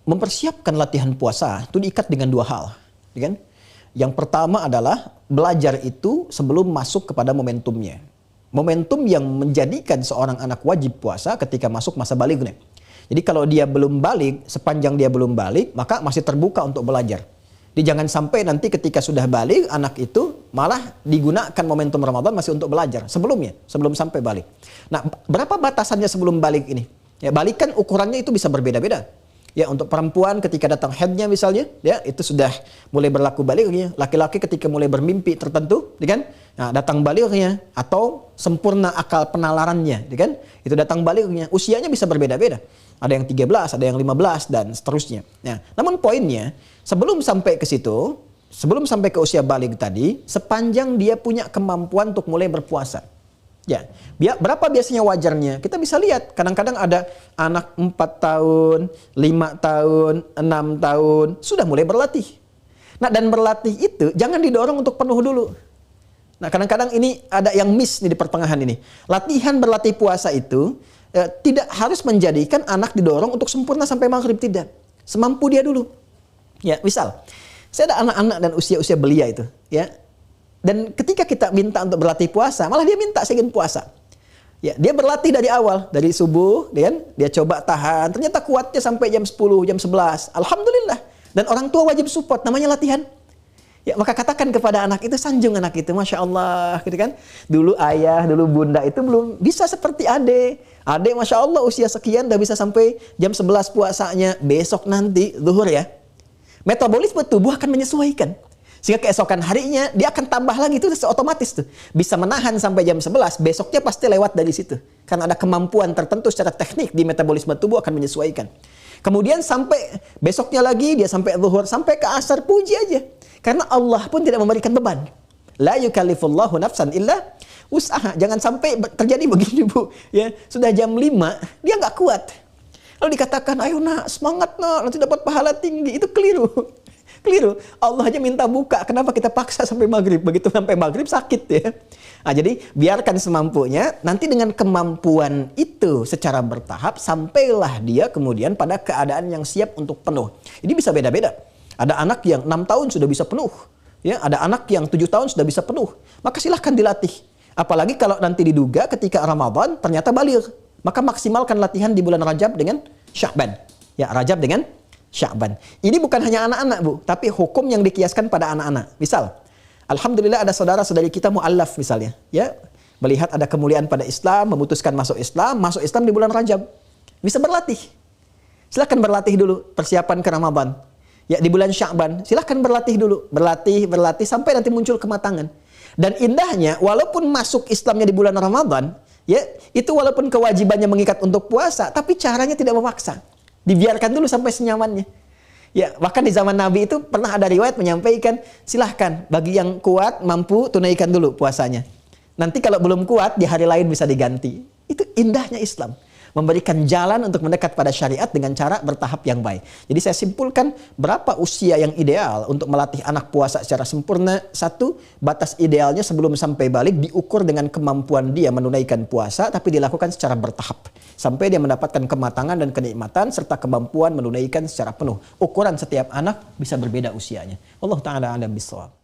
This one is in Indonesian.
mempersiapkan latihan puasa itu diikat dengan dua hal, ya kan? Yang pertama adalah belajar itu sebelum masuk kepada momentumnya. Momentum yang menjadikan seorang anak wajib puasa ketika masuk masa balignya. Jadi kalau dia belum balik, sepanjang dia belum balik, maka masih terbuka untuk belajar. Jadi jangan sampai nanti ketika sudah balik, anak itu malah digunakan momentum Ramadan masih untuk belajar. Sebelumnya, sebelum sampai balik. Nah, berapa batasannya sebelum balik ini? Ya, balik kan ukurannya itu bisa berbeda-beda. Ya, untuk perempuan ketika datang haidnya misalnya, ya itu sudah mulai berlaku baliknya. Laki-laki ketika mulai bermimpi tertentu, ya kan? Nah, datang baliknya atau sempurna akal penalarannya, ya kan? Itu datang baliknya. Usianya bisa berbeda-beda. Ada yang 13, ada yang 15 dan seterusnya. Nah, namun poinnya sebelum sampai ke situ, sebelum sampai ke usia balik tadi, sepanjang dia punya kemampuan untuk mulai berpuasa. Ya, berapa biasanya wajarnya? Kita bisa lihat, kadang-kadang ada anak 4 tahun, 5 tahun, 6 tahun, sudah mulai berlatih. Nah, dan berlatih itu jangan didorong untuk penuh dulu. Nah, kadang-kadang ini ada yang miss nih di pertengahan ini. Latihan berlatih puasa itu tidak harus menjadikan anak didorong untuk sempurna sampai maghrib, tidak. Semampu dia dulu. Ya, misal, saya ada anak-anak dan usia-usia belia itu, ya. Dan ketika kita minta untuk berlatih puasa, malah dia minta saya ingin puasa. Ya, dia berlatih dari awal, dari subuh, dia coba tahan, ternyata kuatnya sampai jam 10, jam 11. Alhamdulillah. Dan orang tua wajib support, namanya latihan. Ya, maka katakan kepada anak itu, sanjung anak itu, Masya Allah, gitu kan. Dulu ayah, dulu bunda itu belum bisa seperti ade. Ade, Masya Allah, usia sekian udah bisa sampai jam 11 puasanya. Besok nanti, zuhur ya. Metabolisme tubuh akan menyesuaikan. Sehingga keesokan harinya dia akan tambah lagi, itu otomatis tuh. Bisa menahan sampai jam 11, besoknya pasti lewat dari situ. Karena ada kemampuan tertentu secara teknik di metabolisme tubuh akan menyesuaikan. Kemudian sampai besoknya lagi, dia sampai zuhur, sampai ke asar, puji aja. Karena Allah pun tidak memberikan beban. La yukallifullahu nafsan illa wus'aha. Jangan sampai terjadi begini, Bu. Ya, sudah jam 5, dia nggak kuat. Lalu dikatakan, ayo nak, semangat nak, nanti dapat pahala tinggi. Itu keliru. Keliru. Allah aja minta buka. Kenapa kita paksa sampai maghrib? Begitu sampai maghrib sakit ya. Nah, jadi biarkan semampunya. Nanti dengan kemampuan itu secara bertahap sampailah dia kemudian pada keadaan yang siap untuk penuh. Ini bisa beda-beda. Ada anak yang 6 tahun sudah bisa penuh. Ya, ada anak yang 7 tahun sudah bisa penuh. Maka silahkan dilatih. Apalagi kalau nanti diduga ketika Ramadan ternyata baligh. Maka maksimalkan latihan di bulan Rajab dengan Sya'ban. Ya, Rajab dengan Sya'ban. Ini bukan hanya anak-anak, Bu, tapi hukum yang dikiaskan pada anak-anak. Misal, alhamdulillah ada saudara-saudari kita mu'allaf misalnya, ya, melihat ada kemuliaan pada Islam, memutuskan masuk Islam di bulan Rajab. Bisa berlatih. Silahkan berlatih dulu, persiapan ke Ramadan. Ya, di bulan Sya'ban, silahkan berlatih dulu, berlatih sampai nanti muncul kematangan. Dan indahnya, walaupun masuk Islamnya di bulan Ramadan, ya, itu walaupun kewajibannya mengikat untuk puasa, tapi caranya tidak memaksa. Dibiarkan dulu sampai senyamannya. Ya, bahkan di zaman Nabi itu pernah ada riwayat menyampaikan, silahkan bagi yang kuat, mampu, tunaikan dulu puasanya. Nanti kalau belum kuat, di hari lain bisa diganti. Itu indahnya Islam. Memberikan jalan untuk mendekat pada syariat dengan cara bertahap yang baik. Jadi saya simpulkan, berapa usia yang ideal untuk melatih anak puasa secara sempurna? 1, batas idealnya sebelum sampai balik diukur dengan kemampuan dia menunaikan puasa, tapi dilakukan secara bertahap. Sampai dia mendapatkan kematangan dan kenikmatan, serta kemampuan menunaikan secara penuh. Ukuran setiap anak bisa berbeda usianya. Allah Ta'ala a'lam bishawab.